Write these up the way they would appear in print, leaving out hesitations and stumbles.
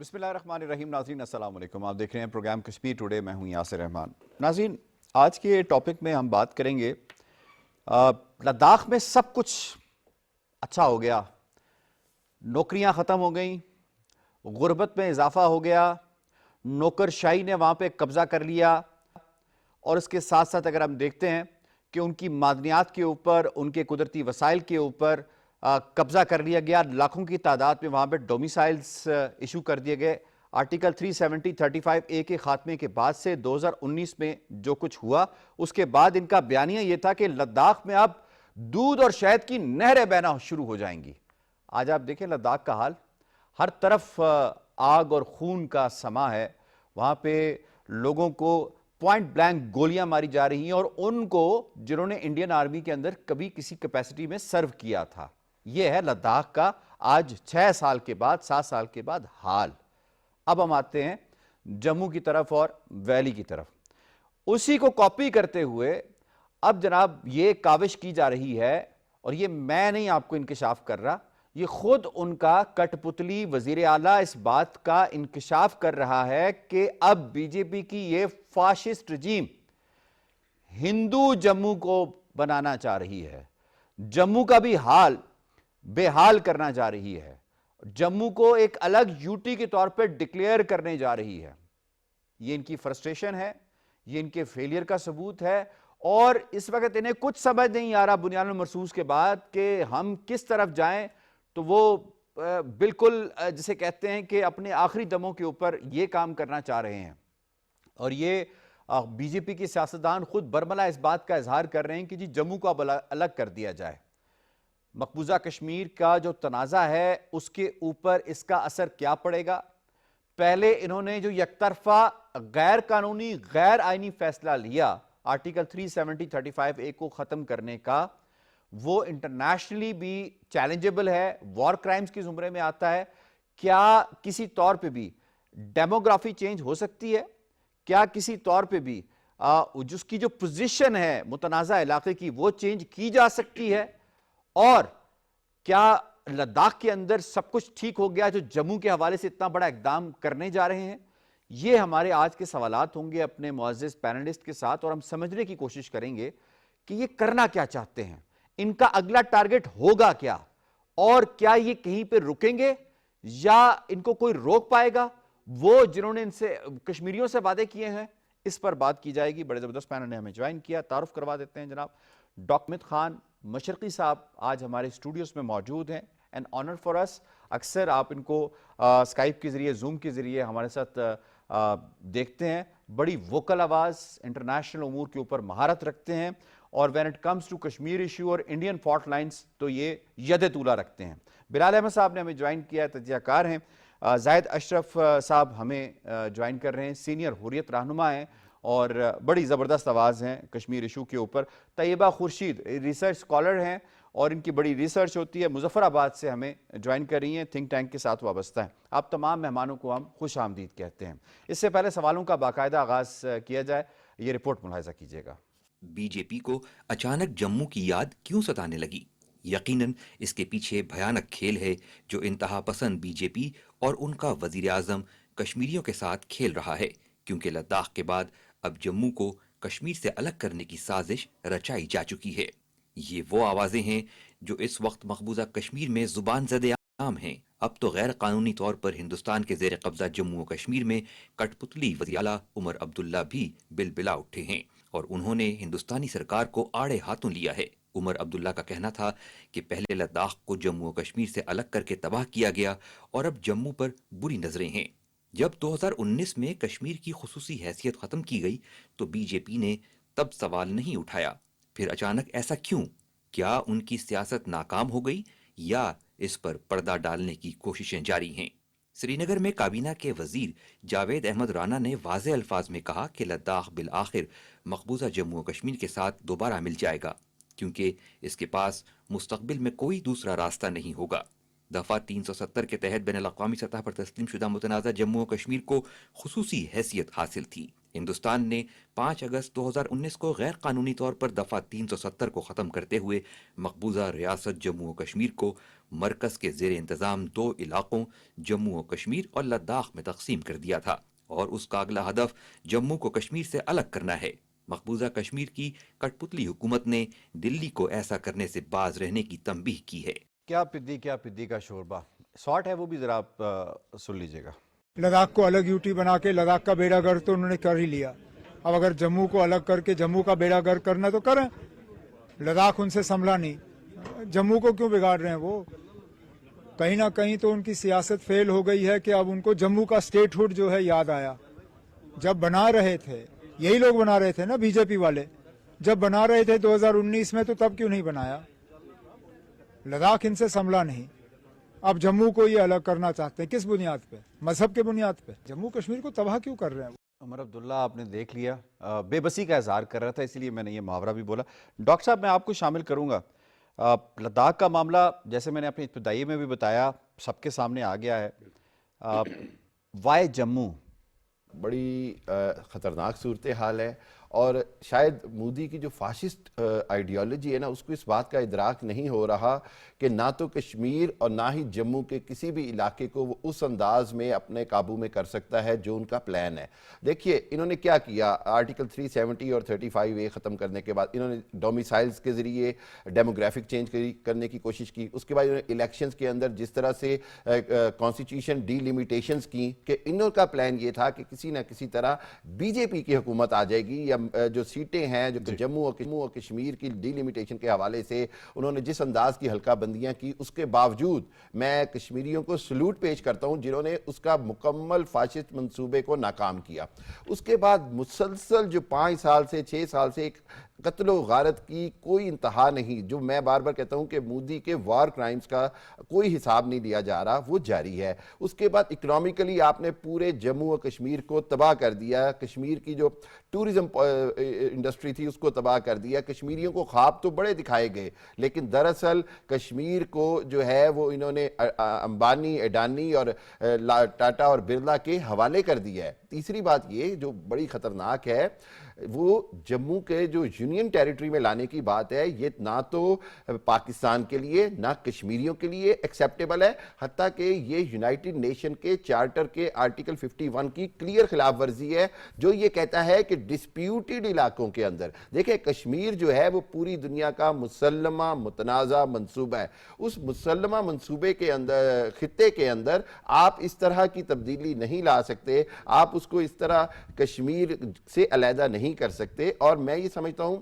بسم اللہ الرحمن الرحیم. ناظرین السلام علیکم. آپ دیکھ رہے ہیں پروگرام کشمیر ٹوڈے. میں ہوں یاسر رحمان. ناظرین آج کے ٹاپک میں ہم بات کریں گے لداخ میں سب کچھ اچھا ہو گیا, نوکریاں ختم ہو گئیں, غربت میں اضافہ ہو گیا, نوکر شاہی نے وہاں پہ قبضہ کر لیا, اور اس کے ساتھ ساتھ اگر ہم دیکھتے ہیں کہ ان کی معدنیات کے اوپر, ان کے قدرتی وسائل کے اوپر قبضہ کر لیا گیا. لاکھوں کی تعداد میں وہاں پہ ڈومیسائلز ایشو کر دیے گئے. آرٹیکل 370 35A کے خاتمے کے بعد سے 2019 میں جو کچھ ہوا, اس کے بعد ان کا بیانیہ یہ تھا کہ لداخ میں اب دودھ اور شہد کی نہریں بہنا شروع ہو جائیں گی. آج آپ دیکھیں لداخ کا حال, ہر طرف آگ اور خون کا سما ہے. وہاں پہ لوگوں کو پوائنٹ بلینک گولیاں ماری جا رہی ہیں, اور ان کو جنہوں نے انڈین آرمی کے اندر کبھی کسی کیپیسٹی میں سرو کیا تھا. یہ ہے لداخ کا آج 6 سال کے بعد, 7 سال کے بعد حال. اب ہم آتے ہیں جموں کی طرف اور ویلی کی طرف. اسی کو کاپی کرتے ہوئے اب جناب یہ کاوش کی جا رہی ہے, اور یہ میں نہیں آپ کو انکشاف کر رہا, یہ خود ان کا کٹ پتلی وزیر اعلیٰ اس بات کا انکشاف کر رہا ہے کہ اب بی جے پی کی یہ فاشسٹ رجیم ہندو جموں کو بنانا چاہ رہی ہے, جموں کا بھی حال بے حال کرنا جا رہی ہے, جموں کو ایک الگ یوٹی کے طور پہ ڈکلیئر کرنے جا رہی ہے. یہ ان کی فرسٹریشن ہے, یہ ان کے فیلئر کا ثبوت ہے, اور اس وقت انہیں کچھ سمجھ نہیں آ رہا بنیاد المرصوص کے بعد کہ ہم کس طرف جائیں. تو وہ بالکل جسے کہتے ہیں کہ اپنے آخری دموں کے اوپر یہ کام کرنا چاہ رہے ہیں. اور یہ بی جے پی کے سیاستدان خود برملا اس بات کا اظہار کر رہے ہیں کہ جی جموں کو اب الگ کر دیا جائے. مقبوضہ کشمیر کا جو تنازع ہے اس کے اوپر اس کا اثر کیا پڑے گا؟ پہلے انہوں نے جو یک طرفہ غیر قانونی غیر آئینی فیصلہ لیا آرٹیکل 370 35A کو ختم کرنے کا, وہ انٹرنیشنلی بھی چیلنجیبل ہے, وار کرائمز کی زمرے میں آتا ہے. کیا کسی طور پہ بھی ڈیموگرافی چینج ہو سکتی ہے؟ کیا کسی طور پہ بھی جس کی جو پوزیشن ہے متنازع علاقے کی وہ چینج کی جا سکتی ہے؟ اور کیا لداخ کے اندر سب کچھ ٹھیک ہو گیا جو جموں کے حوالے سے اتنا بڑا اقدام کرنے جا رہے ہیں؟ یہ ہمارے آج کے سوالات ہوں گے اپنے معزز پینلسٹ کے ساتھ, اور ہم سمجھنے کی کوشش کریں گے کہ یہ کرنا کیا چاہتے ہیں, ان کا اگلا ٹارگٹ ہوگا کیا, اور کیا یہ کہیں پہ رکیں گے یا ان کو کوئی روک پائے گا. وہ جنہوں نے ان سے کشمیریوں سے وعدے کیے ہیں, اس پر بات کی جائے گی. بڑے زبردست پینل نے ہمیں جوائن کیا, تعارف کروا دیتے ہیں. جناب ڈاکٹر حامد خان مشرقی صاحب آج ہمارے اسٹوڈیوز میں موجود ہیں. این آنر فار اس. اکثر آپ ان کو اسکائپ کے ذریعے, زوم کے ذریعے ہمارے ساتھ دیکھتے ہیں. بڑی ووکل آواز, انٹرنیشنل امور کے اوپر مہارت رکھتے ہیں, اور when it comes to Kashmir issue اور انڈین فالٹ لائنز تو یہ ید طولہ رکھتے ہیں. بلال احمد صاحب نے ہمیں جوائن کیا ہے, تجزیہ کار ہیں. زاہد اشرف صاحب ہمیں جوائن کر رہے ہیں, سینئر حریت رہنما ہیں اور بڑی زبردست آواز ہیں کشمیر ایشو کے اوپر. طیبہ خورشید ریسرچ اسکالر ہیں اور ان کی بڑی ریسرچ ہوتی ہے, مظفر آباد سے ہمیں جوائن کر رہی ہیں, تھنک ٹینک کے ساتھ وابستہ ہیں. آپ تمام مہمانوں کو ہم خوش آمدید کہتے ہیں. اس سے پہلے سوالوں کا باقاعدہ آغاز کیا جائے, یہ رپورٹ ملاحظہ کیجیے گا. بی جے پی کو اچانک جموں کی یاد کیوں ستانے لگی؟ یقیناً اس کے پیچھے بھیانک کھیل ہے جو انتہا پسند بی جے پی اور ان کا وزیر اعظم کشمیریوں کے ساتھ کھیل رہا ہے, کیونکہ لداخ کے بعد اب جموں کو کشمیر سے الگ کرنے کی سازش رچائی جا چکی ہے. یہ وہ آوازیں ہیں جو اس وقت مقبوضہ کشمیر میں زبان زد عام ہیں. اب تو غیر قانونی طور پر ہندوستان کے زیر قبضہ جموں و کشمیر میں کٹ پتلی وزیر اعلیٰ عمر عبداللہ بھی بل بلا اٹھے ہیں, اور انہوں نے ہندوستانی سرکار کو آڑے ہاتھوں لیا ہے. عمر عبداللہ کا کہنا تھا کہ پہلے لداخ کو جموں و کشمیر سے الگ کر کے تباہ کیا گیا, اور اب جموں پر بری نظریں ہیں. جب 2019 میں کشمیر کی خصوصی حیثیت ختم کی گئی تو بی جے پی نے تب سوال نہیں اٹھایا. پھر اچانک ایسا کیوں؟ کیا ان کی سیاست ناکام ہو گئی یا اس پر پردہ ڈالنے کی کوششیں جاری ہیں؟ سری نگر میں کابینہ کے وزیر جاوید احمد رانا نے واضح الفاظ میں کہا کہ لداخ بالآخر مقبوضہ جموں و کشمیر کے ساتھ دوبارہ مل جائے گا, کیونکہ اس کے پاس مستقبل میں کوئی دوسرا راستہ نہیں ہوگا. دفعہ 370 کے تحت بین الاقوامی سطح پر تسلیم شدہ متنازع جموں و کشمیر کو خصوصی حیثیت حاصل تھی۔ ہندوستان نے 5 اگست 2019 کو غیر قانونی طور پر دفعہ 370 کو ختم کرتے ہوئے مقبوضہ ریاست جموں و کشمیر کو مرکز کے زیر انتظام 2 علاقوں جموں و کشمیر اور لداخ میں تقسیم کر دیا تھا، اور اس کا اگلا ہدف جموں کو کشمیر سے الگ کرنا ہے۔ مقبوضہ کشمیر کی کٹ پتلی حکومت نے دلی کو ایسا کرنے سے باز رہنے کی تنبیہ کی ہے۔ کیا پدی کا شوربہ شارٹ ہے، وہ بھی ذرا آپ سن لیجئے گا۔ لداخ کو الگ یوٹی بنا کے لداخ کا بیڑا گرک تو انہوں نے کر ہی لیا، اب اگر جموں کو الگ کر کے جموں کا بیڑا گرک کرنا تو کریں، لداخ ان سے سنبھلا نہیں، جموں کو کیوں بگاڑ رہے ہیں؟ وہ کہیں نہ کہیں تو ان کی سیاست فیل ہو گئی ہے کہ اب ان کو جموں کا اسٹیٹ ہوڈ جو ہے یاد آیا۔ جب بنا رہے تھے یہی لوگ بنا رہے تھے نا، بی جے پی والے، جب بنا رہے تھے 2019 میں تو تب کیوں نہیں بنایا؟ لداخ ان سے سنبھلا نہیں، اب جموں کو یہ الگ کرنا چاہتے ہیں، کس بنیاد پہ؟ مذہب کے بنیاد پہ۔ جموں کشمیر کو تباہ کیوں کر رہے ہیں؟ عمر عبداللہ آپ نے دیکھ لیا، بے بسی کا اظہار کر رہا تھا، اسی لیے میں نے یہ محاورہ بھی بولا۔ ڈاکٹر صاحب میں آپ کو شامل کروں گا۔ لداخ کا معاملہ جیسے میں نے اپنی ابتدائی میں بھی بتایا، سب کے سامنے آ گیا ہے۔ وائی جموں؟ بڑی خطرناک صورتحال ہے، اور شاید مودی کی جو فاشسٹ آئیڈیالوجی ہے نا، اس کو اس بات کا ادراک نہیں ہو رہا کہ نہ تو کشمیر اور نہ ہی جموں کے کسی بھی علاقے کو وہ اس انداز میں اپنے قابو میں کر سکتا ہے جو ان کا پلان ہے۔ دیکھیے انہوں نے کیا کیا، آرٹیکل 370 اور 35A ختم کرنے کے بعد انہوں نے ڈومیسائلز کے ذریعے ڈیموگرافک چینج کرنے کی کوشش کی۔ اس کے بعد انہوں نے الیکشنز کے اندر جس طرح سے کانسٹیٹیوشن ڈی لیمیٹیشنز کی کہ انہوں کا پلان یہ تھا کہ کسی نہ کسی طرح بی جے پی کی حکومت آ جائے گی، یا جو سیٹیں ہیں جو جموں اور کشمیر کی ڈی لیمیٹیشن کے حوالے سے انہوں نے جس انداز کی حلقہ بندیاں کی، اس کے باوجود میں کشمیریوں کو سلوٹ پیش کرتا ہوں جنہوں نے اس کا مکمل فاشسٹ منصوبے کو ناکام کیا۔ اس کے بعد مسلسل جو 5 سال سے 6 سال سے ایک قتل و غارت کی کوئی انتہا نہیں، جو میں بار بار کہتا ہوں کہ مودی کے وار کرائمز کا کوئی حساب نہیں لیا جا رہا، وہ جاری ہے۔ اس کے بعد اکنامیکلی آپ نے پورے جموں و کشمیر کو تباہ کر دیا، کشمیر کی جو ٹورزم انڈسٹری تھی اس کو تباہ کر دیا۔ کشمیریوں کو خواب تو بڑے دکھائے گئے، لیکن دراصل کشمیر کو جو ہے وہ انہوں نے امبانی، اڈانی اور ٹاٹا اور برلا کے حوالے کر دیا ہے۔ تیسری بات یہ جو بڑی خطرناک ہے، وہ جموں کے جو یونین ٹیریٹری میں لانے کی بات ہے، یہ نہ تو پاکستان کے لیے نہ کشمیریوں کے لیے ایکسیپٹیبل ہے، حتیٰ کہ یہ یونائٹڈ نیشن کے چارٹر کے آرٹیکل 51 کی کلیئر خلاف ورزی ہے، جو یہ کہتا ہے کہ ڈسپیوٹڈ علاقوں کے اندر، دیکھیں کشمیر جو ہے وہ پوری دنیا کا مسلمہ متنازع منصوبہ ہے، اس مسلمہ منصوبے کے اندر، خطے کے اندر آپ اس طرح کی تبدیلی نہیں لا سکتے، آپ اس کو اس طرح کشمیر سے علیحدہ نہیں کر سکتے۔ اور میں یہ سمجھتا ہوں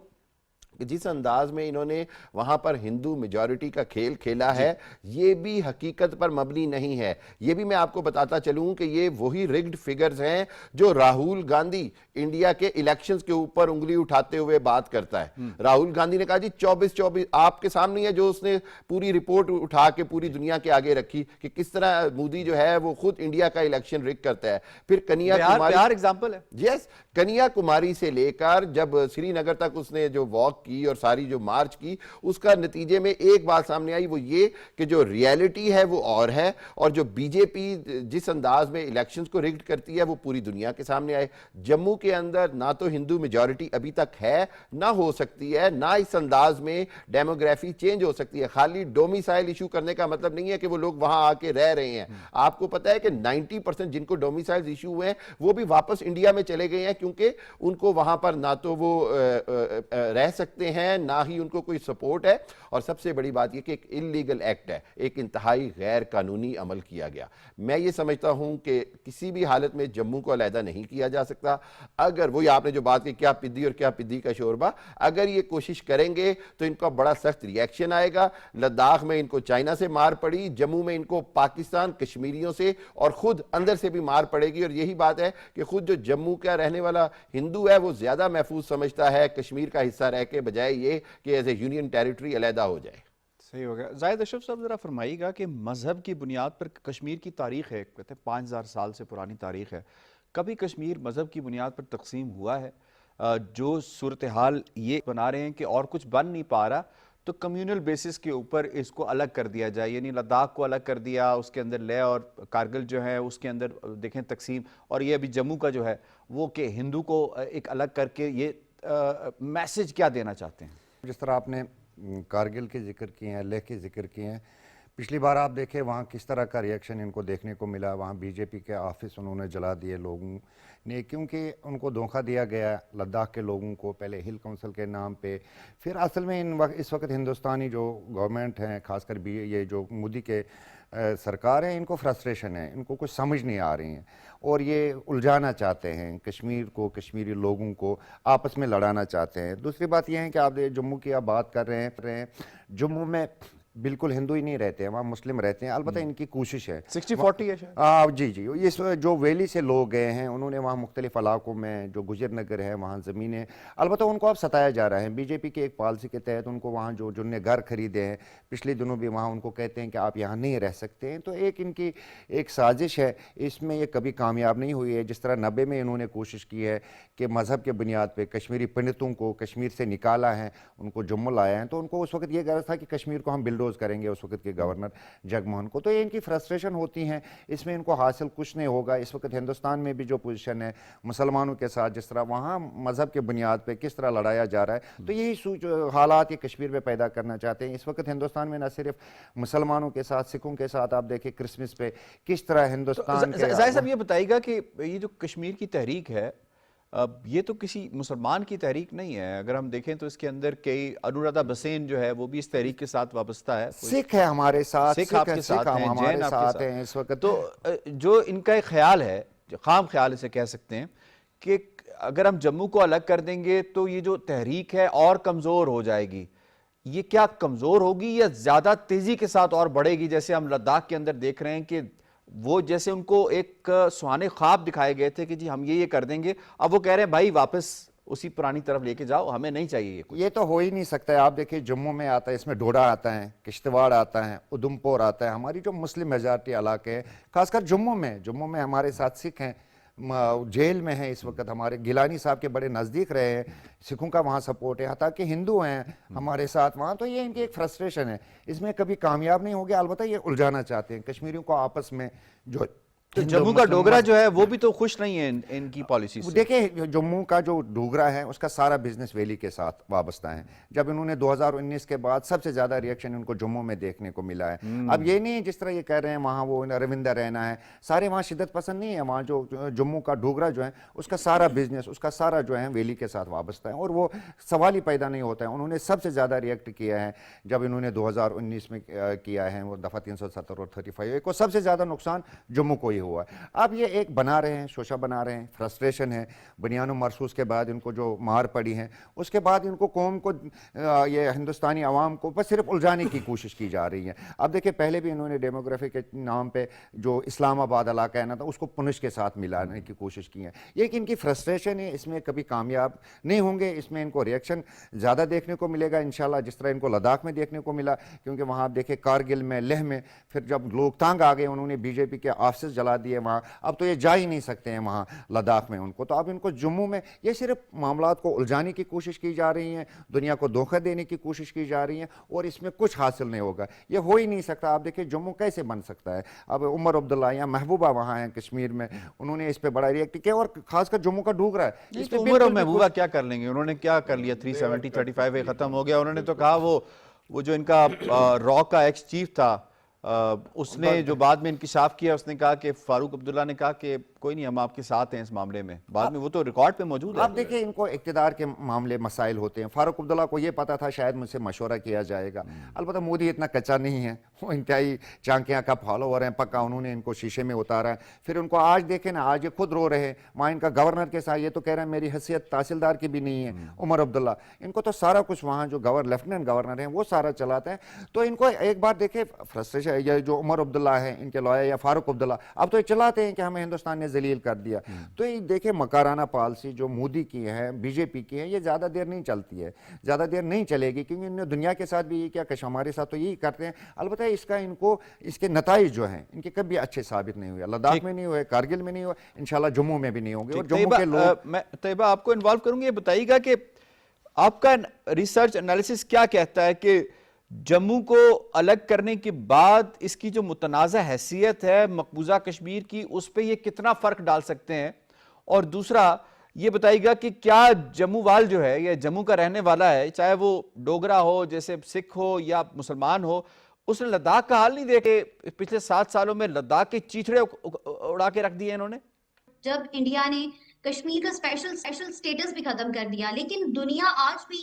کہ جس انداز میں انہوں نے وہاں پر ہندو میجورٹی کا کھیل کھیلا ہے، یہ بھی حقیقت پر مبنی نہیں ہے۔ یہ بھی میں آپ کو بتاتا چلوں کہ یہ وہی رگڈ فگرز ہیں جو راہول گاندھی انڈیا کے الیکشنز کے اوپر انگلی اٹھاتے ہوئے بات کرتا ہے۔ راہول گاندھی نے کہا جی 24 آپ کے سامنے ہے، جو اس نے پوری رپورٹ اٹھا کے پوری دنیا کے آگے رکھی کہ کس طرح مودی جو ہے وہ خود انڈیا کا الیکشن رگ کرتا ہے۔ پھر کنیا کماری ایگزامپل ہے، یس، کنیا کماری سے لے کر جب سری نگر تک اس نے جو واک کی اور ساری جو مارچ کی، اس کا نتیجے میں ایک بات سامنے آئی، وہ یہ کہ جو ریالٹی ہے وہ اور ہے، اور جو بی جے پی جس انداز میں الیکشنز کو رگڈ کرتی ہے وہ پوری دنیا کے سامنے آئے۔ جموں کے اندر نہ تو ہندو میجورٹی ابھی تک ہے، نہ ہو سکتی ہے، نہ اس انداز میں ڈیموگرافی چینج ہو سکتی ہے۔ خالی ڈومیسائل ایشو کرنے کا مطلب نہیں ہے کہ وہ لوگ وہاں آ کے رہ رہے ہیں۔ آپ کو پتا ہے کہ 90% جن کو ڈومیسائل ایشو ہوئے ہیں وہ بھی واپس انڈیا میں چلے گئے ہیں، کیونکہ ان کو وہاں پر نہ تو وہ رہ سکتے ہیں، نہ ہی ان کو کوئی سپورٹ ہے، اور سب سے بڑی بات یہ کہ ایک انلیگل ایکٹ ہے، ایک انتہائی غیر قانونی عمل کیا گیا۔ میں یہ سمجھتا ہوں کہ کسی بھی حالت میں جموں کو علیحدہ نہیں کیا جا سکتا۔ اگر وہی آپ نے جو بات کی کیا پدی اور کیا پدی کا شوربہ، اگر یہ کوشش کریں گے تو ان کا بڑا سخت ریاکشن آئے گا۔ لداخ میں ان کو چائنا سے مار پڑی، جموں میں ان کو پاکستان کشمیریوں سے اور خود اندر سے بھی مار پڑے گی، اور یہی بات ہے کہ خود جو جموں کا رہنے والا ہندو ہے وہ زیادہ محفوظ سمجھتا ہے کشمیر کا حصہ رہ کے، بجائے یہ کہ ایز اے یونین ٹیریٹری علیحدہ ہو جائے۔ صحیح ہو گیا۔ زاہد اشرف صاحب ذرا فرمائیے گا کہ مذہب کی بنیاد پر کشمیر کی تاریخ ہے، کہتے ہیں 5000 سال سے پرانی تاریخ ہے، کبھی کشمیر مذہب کی بنیاد پر تقسیم ہوا ہے؟ جو صورتحال یہ بنا رہے ہیں کہ اور کچھ بن نہیں پا رہا، تو کمیونل بیسس کے اوپر اس کو الگ کر دیا جائے، یعنی لداخ کو الگ کر دیا، اس کے اندر لیہ اور کارگل جو ہے اس کے اندر دیکھیں تقسیم، اور یہ ابھی جموں کا جو ہے وہ کہ ہندو کو ایک الگ کر کے، یہ میسج کیا دینا چاہتے ہیں؟ جس طرح آپ نے کارگل کے ذکر کیے ہیں، لیہ کے ذکر کیے ہیں، پچھلی بار آپ دیکھیں وہاں کس طرح کا ریئیکشن ان کو دیکھنے کو ملا، وہاں بی جے پی کے آفس انہوں نے جلا دیے لوگوں نے، کیونکہ ان کو دھوکہ دیا گیا لداخ کے لوگوں کو، پہلے ہل کونسل کے نام پہ، پھر اصل میں اس وقت ہندوستانی جو گورنمنٹ ہیں، خاص کر یہ جو مودی کے سرکار ہیں، ان کو فرسٹریشن ہے، ان کو کچھ سمجھ نہیں آ رہی ہیں اور یہ الجھانا چاہتے ہیں کشمیر کو، کشمیری لوگوں کو آپس میں لڑانا چاہتے ہیں۔ دوسری بات یہ ہے کہ آپ جموں کی آپ بات کر رہے ہیں، جموں میں بالکل ہندو ہی نہیں رہتے ہیں، وہاں مسلم رہتے ہیں، البتہ ان کی کوشش ہے 60-40 ہے شاید۔ جی جی، یہ جو ویلی سے لوگ گئے ہیں انہوں نے وہاں مختلف علاقوں میں جو گجر نگر ہے وہاں زمینیں، البتہ ان کو اب ستایا جا رہا ہے بی جے پی کے ایک پالیسی کے تحت، ان کو وہاں جن نے گھر خریدے ہیں پچھلے دنوں بھی وہاں ان کو کہتے ہیں کہ آپ یہاں نہیں رہ سکتے ہیں، تو ایک ان کی ایک سازش ہے، اس میں یہ کبھی کامیاب نہیں ہوئی ہے۔ جس طرح 90 میں انہوں نے کوشش کی ہے کہ مذہب کے بنیاد پہ کشمیری پنڈتوں کو کشمیر سے نکالا ہے، ان کو جموں لایا ہے، تو ان کو اس وقت یہ غرض تھا کہ کشمیر کو ہم بلڈوز کریں گے اس وقت کے گورنر جگموہن کو، تو یہ ان کی فرسٹریشن ہوتی ہیں، اس میں ان کو حاصل کچھ نہیں ہوگا۔ اس وقت ہندوستان میں بھی جو پوزیشن ہے مسلمانوں کے ساتھ، جس طرح وہاں مذہب کے بنیاد پہ کس طرح لڑایا جا رہا ہے، تو یہی حالات یہ کشمیر میں پیدا کرنا چاہتے ہیں۔ اس وقت ہندوستان میں نہ صرف مسلمانوں کے ساتھ، سکھوں کے ساتھ، آپ دیکھیں کرسمس پہ کس طرح ہندوستان کے ظاہر صاحب یہ بتائیے گا کہ یہ جو کشمیر کی تحریک ہے، یہ تو کسی مسلمان کی تحریک نہیں ہے، اگر ہم دیکھیں تو اس کے اندر کئی انورادھا بسین جو ہے وہ بھی اس تحریک کے ساتھ وابستہ ہے، سکھ ہے ہمارے ساتھ، سکھ آپ کے ساتھ ہیں، ہمارے جین آپ کے ساتھ ساتھ ہیں اس وقت۔ تو جو ان کا ایک خیال ہے، خام خیال اسے کہہ سکتے ہیں، کہ اگر ہم جموں کو الگ کر دیں گے تو یہ جو تحریک ہے اور کمزور ہو جائے گی، یہ کیا کمزور ہوگی یا زیادہ تیزی کے ساتھ اور بڑھے گی؟ جیسے ہم لداخ کے اندر دیکھ رہے ہیں کہ وہ جیسے ان کو ایک سہانے خواب دکھائے گئے تھے کہ جی ہم یہ کر دیں گے، اب وہ کہہ رہے ہیں بھائی واپس اسی پرانی طرف لے کے جاؤ، ہمیں نہیں چاہیے یہ کچھ۔ یہ تو ہو ہی نہیں سکتا ہے۔ آپ دیکھیں جموں میں آتا ہے، اس میں ڈوڈا آتا ہے، کشتواڑ آتا ہے، ادھمپور آتا ہے، ہماری جو مسلم میجارٹی علاقے ہیں، خاص کر جموں میں ہمارے ساتھ سکھ ہیں، جیل میں ہیں اس وقت، ہمارے گیلانی صاحب کے بڑے نزدیک رہے ہیں، سکھوں کا وہاں سپورٹ ہے، حتیٰ کہ ہندو ہیں ہمارے ساتھ وہاں، تو یہ ان کی ایک فرسٹریشن ہے، اس میں کبھی کامیاب نہیں ہوگی، البتہ یہ الجھانا چاہتے ہیں کشمیریوں کو آپس میں۔ جو تو جموں کا ڈوگرا جو ہے وہ بھی تو خوش نہیں ہے ان کی پالیسی سے۔ دیکھیں جموں کا جو ڈوگرا ہے اس کا سارا بزنس ویلی کے ساتھ وابستہ ہے، جب انہوں نے 2019 کے بعد سب سے زیادہ ریئیکشن ان کو جموں میں دیکھنے کو ملا ہے۔ اب یہ نہیں جس طرح یہ کہہ رہے ہیں وہاں وہ روندہ رہنا ہے، سارے وہاں شدت پسند نہیں ہے، وہاں جو جموں کا ڈوگرا جو ہے اس کا سارا بزنس، اس کا سارا جو ہے ویلی کے ساتھ وابستہ ہے، اور وہ سوال ہی پیدا نہیں ہوتا ہے۔ انہوں نے سب سے زیادہ ریئیکٹ کیا ہے جب انہوں نے 2019 میں کیا ہے وہ دفعہ 370 اور 35 کو، سب سے زیادہ نقصان جموں کو ہی ہوا ہے۔ اب یہ ایک بنا رہے ہیں، شوشہ بنا رہے ہیں، فرسٹریشن ہے، بنیان و مرصوص کے بعد ان کو جو مار پڑی ہے، اس کے بعد ان کو قوم کو، یہ ہندوستانی عوام کو بس صرف الجھانے کی کوشش کی جا رہی ہے۔ اب دیکھیں پہلے بھی انہوں نے ڈیموگرافی کے نام پہ جو اسلام آباد علاقہ ہے نا تھا، اس کو پنچ کے ساتھ ملانے کی کوشش کی ہے۔ یہ کہ ان کی فرسٹریشن ہے، اس میں کبھی کامیاب نہیں ہوں گے، اس میں ان کو ریئیکشن زیادہ دیکھنے کو ملے گا انشاءاللہ، جس طرح ان کو لداخ میں دیکھنے کو ملا، کیونکہ وہاں آپ دیکھیں کارگل میں، لیہ میں، پھر جب لوگ تانگ آ گئے انہوں نے بی جے پی کے آفسز جلا دیے وہاں، اب تو یہ جا ہی نہیں سکتے ہیں وہاں لداخ میں ان کو، تو اب ان کو جموں میں یہ صرف معاملات کو الجھانے کی کوشش کی جا رہی ہیں، دنیا کو دھوکہ دینے کی کوشش کی جا رہی ہیں، اور اس میں کچھ حاصل نہیں ہوگا، یہ ہو ہی نہیں سکتا۔ آپ دیکھیں جموں کیسے بن سکتا ہے؟ اب عمر عبداللہ یا محبوبہ وہاں ہیں کشمیر میں، انہوں نے اس پہ بڑا ریئیکٹ کیا، اور خاص کر جموں کا ڈوگرا ہے، اس پہ عمر اور محبوبہ کیا کر لیں گے؟ انہوں نے کیا کر لیا؟ 370 35 ختم ہو گیا۔ انہوں نے تو کہا وہ جو ان کا را کا ایکس چیف تھا، اس نے جو بعد میں انکشاف کیا، اس نے کہا کہ فاروق عبداللہ نے کہا کہ کوئی نہیں، ہم آپ کے ساتھ ہیں اس معاملے میں، بعد میں وہ تو ریکارڈ پہ موجود ہے۔ آپ دیکھیں ان کو اقتدار کے معاملے مسائل ہوتے ہیں، فاروق عبداللہ کو یہ پتا تھا شاید مجھ سے مشورہ کیا جائے گا، البتہ مودی اتنا کچا نہیں ہے، وہ انتہائی چانکیاں کا فالوور ہیں پکا، انہوں نے ان کو شیشے میں اتارا ہے۔ پھر ان کو آج دیکھیں نا، آج یہ خود رو رہے ہیں وہاں ان کا گورنر کے ساتھ، یہ تو کہہ رہے ہیں میری حیثیت تحصیلدار کی بھی نہیں ہے عمر عبداللہ، ان کو تو سارا کچھ وہاں جو لیفٹیننٹ گورنر ہیں وہ سارا چلاتے ہیں۔ تو ان کو ایک بار دیکھیں فرسٹریشن، یہ جو عمر عبداللہ ہیں ان کے لویا یا فاروق عبداللہ، اب تو یہ چلاتے ہیں کہ ہمیں ہندوستان نے ذلیل کر دیا۔ تو یہ دیکھیں مکارانہ پالیسی جو مودی کی ہے، بی جے پی کی ہے، یہ زیادہ دیر نہیں چلتی ہے، زیادہ دیر نہیں چلے گی، کیونکہ انہوں نے دنیا کے ساتھ بھی یہ کیا کہ ہمارے ساتھ تو یہی کرتے ہیں، البتہ اس کا ان کو اس کے نتائج جو ہیں ان کے کبھی اچھے ثابت نہیں ہوئے، لداخ میں نہیں ہوئے، کارگل میں نہیں ہوئے، انشاءاللہ جموں میں بھی نہیں ہوں گے۔ اور جموں کے لوگ، میں طیبہ آپ کو انوالو کروں گی، یہ بتائیے گا کہ آپ کا ریسرچ انالیسس کیا کہتا ہے کہ جموں کو الگ کرنے کے بعد اس کی جو متنازع حیثیت ہے مقبوضہ کشمیر کی، اس پہ یہ کتنا فرق ڈال سکتے ہیں؟ اور دوسرا یہ بتائیے گا کہ کیا جموں وال جو ہے یا جموں کا رہنے والا ہے، چاہے وہ ڈوگرا ہو، جیسے سکھ ہو یا مسلمان ہو، اس نے لداخ کا حال نہیں دیکھے؟ پچھلے 7 سالوں میں لداخ کے چیچڑے اڑا کے رکھ دیے انہوں نے. جب انڈیا نے کشمیر کا اسپیشل سٹیٹس بھی ختم کر دیا، لیکن دنیا آج بھی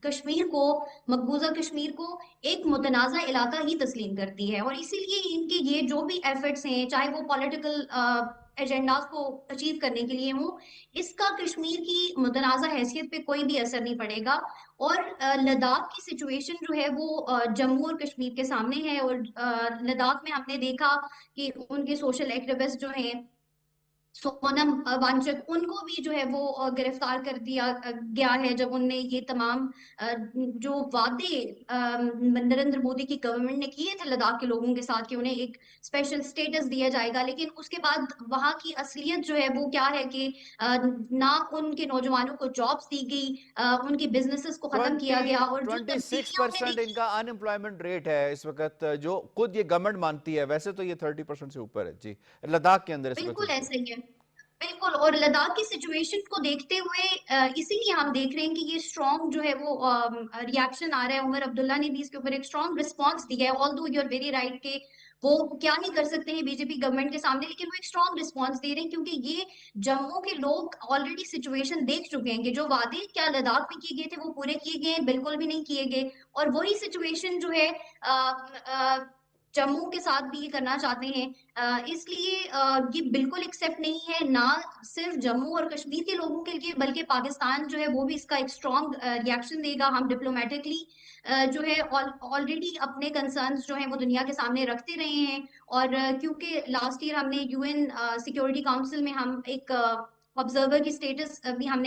کشمیر کو، مقبوضہ کشمیر کو ایک متنازع علاقہ ہی تسلیم کرتی ہے، اور اسی لیے ان کے یہ جو بھی ایفرٹس ہیں، چاہے وہ پولیٹیکل ایجنڈاز کو اچیو کرنے کے لیے ہوں، اس کا کشمیر کی متنازع حیثیت پہ کوئی بھی اثر نہیں پڑے گا. اور لداخ کی سچویشن جو ہے وہ جموں اور کشمیر کے سامنے ہے، اور لداخ میں ہم نے دیکھا کہ ان کے سوشل ایکٹیوسٹ جو ہیں سونم وانچک، ان کو بھی جو ہے وہ گرفتار کر دیا گیا ہے، جب ان نے یہ تمام جو وعدے نریندر مودی کی گورنمنٹ نے کیے تھے لداخ کے لوگوں کے ساتھ کہ انہیں ایک اسپیشل سٹیٹس دیا جائے گا، لیکن اس کے بعد وہاں کی اصلیت جو ہے وہ کیا ہے کہ نہ ان کے نوجوانوں کو جابس دی گئی، ان کی بزنسز کو ختم کیا گیا، اور جو 26% ان کا ان امپلائمنٹ ریٹ ہے اس وقت، جو خود یہ گورنمنٹ مانتی ہے. ویسے تو یہ 30% سے اوپر ہے جی لداخ کے اندر اس وقت. بالکل ایسا ہی ہے، بالکل. اور لداخ کی سچویشن کو دیکھتے ہوئے اسی لیے ہم دیکھ رہے ہیں کہ یہ اسٹرانگ جو ہے وہ ریاکشن آ رہا ہے. عمر عبداللہ نے بھی اس کے اوپر ایک اسٹرانگ رسپانس دیا ہے، although you are very right کہ وہ کیا نہیں کر سکتے ہیں بی جے پی گورنمنٹ کے سامنے، لیکن وہ ایک اسٹرانگ رسپانس دے رہے ہیں کیونکہ یہ جموں کے لوگ آلریڈی سچویشن دیکھ چکے ہیں کہ جو وعدے کیا لداخ میں کیے گئے تھے وہ پورے کیے گئے، بالکل بھی نہیں کیے گئے. اور وہی سچویشن جو ہے جموں کے ساتھ بھی یہ کرنا چاہتے ہیں. اس لیے یہ بالکل ایکسیپٹ نہیں ہے، نہ صرف جموں اور کشمیر کے لوگوں کے لیے بلکہ پاکستان جو ہے وہ بھی اس کا ایک اسٹرانگ ریاکشن دے گا. ہم ڈپلومیٹکلی جو ہے آلریڈی اپنے کنسرنز جو ہیں وہ دنیا کے سامنے رکھتے رہے ہیں، اور کیونکہ لاسٹ ایئر ہم نے یو این سیکیورٹی کاؤنسل میں ہم ایک آبزرور کی سٹیٹس بھی ہم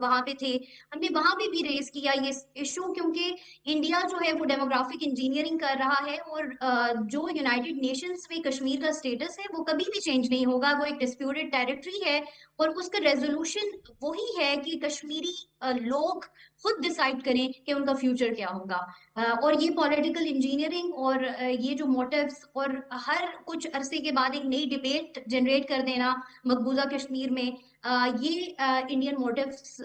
وہاں پہ تھے، ہم نے وہاں پہ بھی ریز کیا یہ ایشو، کیونکہ انڈیا جو ہے وہ ڈیموگرافک انجینئرنگ کر رہا ہے، اور جو یونائٹڈ نیشنز میں کشمیر کا سٹیٹس ہے وہ کبھی بھی چینج نہیں ہوگا. وہ ایک ڈسپیوٹڈ ٹیریٹری ہے، اور اس کا ریزولوشن وہی ہے کہ کشمیری لوگ خود ڈیسائیڈ کریں کہ ان کا فیوچر کیا ہوگا. اور یہ پولیٹیکل انجینئرنگ اور یہ جو موٹیوز اور ہر کچھ عرصے کے بعد ایک نئی ڈیبیٹ جنریٹ کر دینا مقبوضہ کشمیر میں، یہ انڈین موٹیوز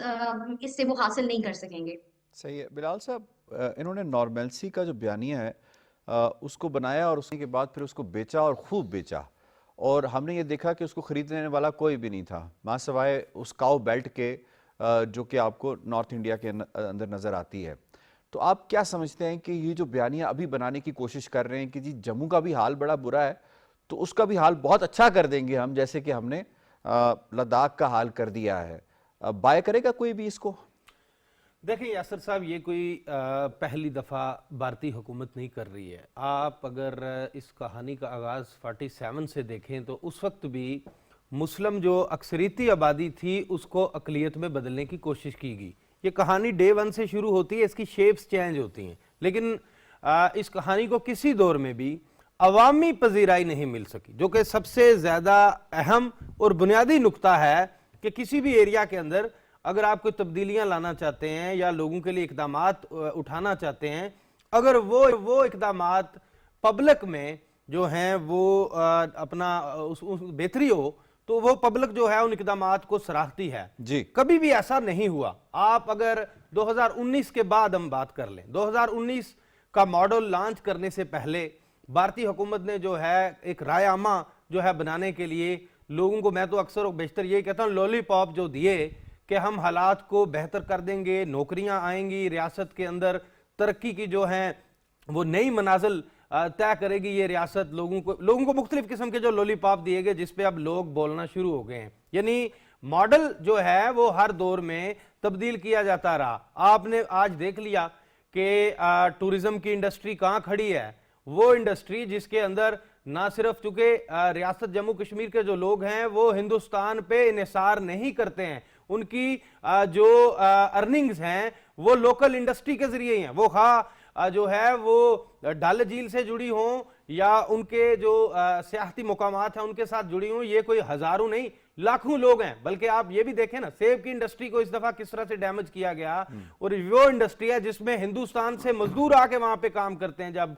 اس سے وہ حاصل نہیں کر سکیں گے. صحیح ہے. بلال صاحب، انہوں نے نارملسی کا جو بیانیہ ہے اس کو بنایا اور اس کے بعد پھر اس کو بیچا اور خوب بیچا، اور ہم نے یہ دیکھا کہ اس کو خریدنے والا کوئی بھی نہیں تھا ماں سوائے اس کاؤ بیلٹ کے جو کہ آپ کو نارتھ انڈیا کے اندر نظر آتی ہے. تو آپ کیا سمجھتے ہیں کہ یہ جو بیانیہ ابھی بنانے کی کوشش کر رہے ہیں کہ جی جموں کا بھی حال بڑا برا ہے تو اس کا بھی حال بہت اچھا کر دیں گے ہم، جیسے کہ ہم نے لداخ کا حال کر دیا ہے، بائے کرے گا کوئی بھی اس کو؟ دیکھیں یاسر صاحب، یہ کوئی پہلی دفعہ بھارتی حکومت نہیں کر رہی ہے. آپ اگر اس کہانی کا آغاز 47 سے دیکھیں تو اس وقت بھی مسلم جو اکثریتی آبادی تھی اس کو اقلیت میں بدلنے کی کوشش کی گئی. یہ کہانی ڈے 1 سے شروع ہوتی ہے، اس کی شیپس چینج ہوتی ہیں، لیکن اس کہانی کو کسی دور میں بھی عوامی پذیرائی نہیں مل سکی، جو کہ سب سے زیادہ اہم اور بنیادی نقطہ ہے کہ کسی بھی ایریا کے اندر اگر آپ کوئی تبدیلیاں لانا چاہتے ہیں یا لوگوں کے لیے اقدامات اٹھانا چاہتے ہیں، اگر وہ اقدامات پبلک میں جو ہیں وہ اپنا بہتری ہو تو وہ پبلک جو ہے ان اقدامات کو سراہتی ہے. جی کبھی بھی ایسا نہیں ہوا. آپ اگر 2019 کے بعد ہم بات کر لیں، 2019 کا ماڈل لانچ کرنے سے پہلے بھارتی حکومت نے جو ہے ایک رائے عامہ جو ہے بنانے کے لیے لوگوں کو، میں تو اکثر و بیشتر یہ کہتا ہوں، لولی پاپ جو دیے کہ ہم حالات کو بہتر کر دیں گے، نوکریاں آئیں گی، ریاست کے اندر ترقی کی جو ہیں وہ نئی منازل طے کرے گی یہ ریاست. لوگوں کو مختلف قسم کے جو لولی پاپ دیے گئے جس پہ اب لوگ بولنا شروع ہو گئے ہیں. یعنی ماڈل جو ہے وہ ہر دور میں تبدیل کیا جاتا رہا. آپ نے آج دیکھ لیا کہ ٹورزم کی انڈسٹری کہاں کھڑی ہے، وہ انڈسٹری جس کے اندر نہ صرف چونکہ ریاست جموں کشمیر کے جو لوگ ہیں وہ ہندوستان پہ انحصار نہیں کرتے ہیں، ان کی جو ارننگز ہیں وہ لوکل انڈسٹری کے ذریعے ہیں، وہ خواہ جو ہے وہ ڈل جھیل سے جڑی ہوں یا ان کے جو سیاحتی مقامات ہیں ان کے ساتھ جڑی ہوں، یہ کوئی ہزاروں نہیں لاکھوں لوگ ہیں. بلکہ آپ یہ بھی دیکھیں نا سیب کی انڈسٹری کو اس دفعہ کس طرح سے ڈیمیج کیا گیا، اور وہ انڈسٹری ہے جس میں ہندوستان سے مزدور آ کے وہاں پہ کام کرتے ہیں جب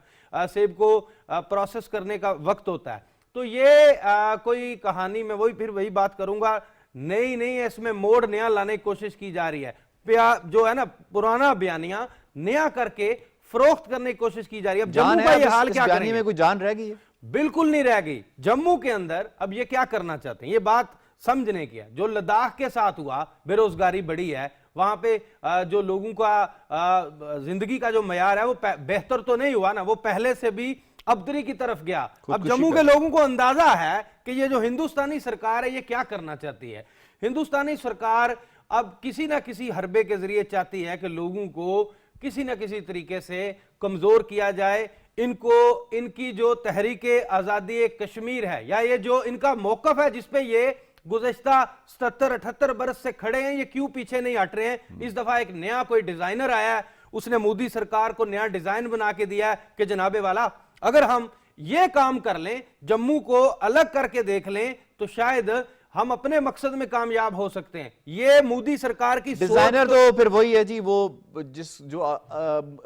سیب کو پروسیس کرنے کا وقت ہوتا ہے. تو یہ کوئی کہانی، میں پھر وہی بات کروں گا، نہیں ہے، اس میں موڑ نیا لانے کی کوشش کی جا رہی ہے. جو ہے نا پرانا بیانیہ نیا کر کے فروخت کرنے کی کوشش کی جا رہی ہے. اب جان جموں ہے کا اب یہ اس حال کیا بیانیے کریں میں گے؟ کوئی جان رہ گئی ہے؟ بالکل نہیں رہ گئی. جموں کے اندر اب یہ کیا کرنا چاہتے ہیں، یہ بات سمجھنے کی ہے. جو لداخ کے ساتھ ہوا، بے روزگاری بڑی ہے وہاں پہ، جو لوگوں کا زندگی کا جو معیار ہے وہ بہتر تو نہیں ہوا نا، وہ پہلے سے بھی ابتری کی طرف گیا. اب جموں کے لوگوں کو اندازہ ہے کہ یہ جو ہندوستانی سرکار ہے یہ کیا کرنا چاہتی ہے. ہندوستانی سرکار اب کسی نہ کسی حربے کے ذریعے چاہتی ہے کہ لوگوں کو کسی نہ کسی طریقے سے کمزور کیا جائے. ان کی جو تحریک آزادی کشمیر ہے، یا یہ جو ان کا موقف ہے جس پہ یہ گزشتہ 77-78 برس سے کھڑے ہیں، یہ کیوں پیچھے نہیں ہٹ رہے ہیں. اس دفعہ ایک نیا کوئی ڈیزائنر آیا ہے، اس نے مودی سرکار کو نیا ڈیزائن بنا کے دیا ہے کہ جناب والا اگر ہم یہ کام کر لیں، جموں کو الگ کر کے دیکھ لیں، تو شاید ہم اپنے مقصد میں کامیاب ہو سکتے ہیں. یہ مودی سرکار کی ڈیزائنر تو پھر وہی ہے جی، وہ جو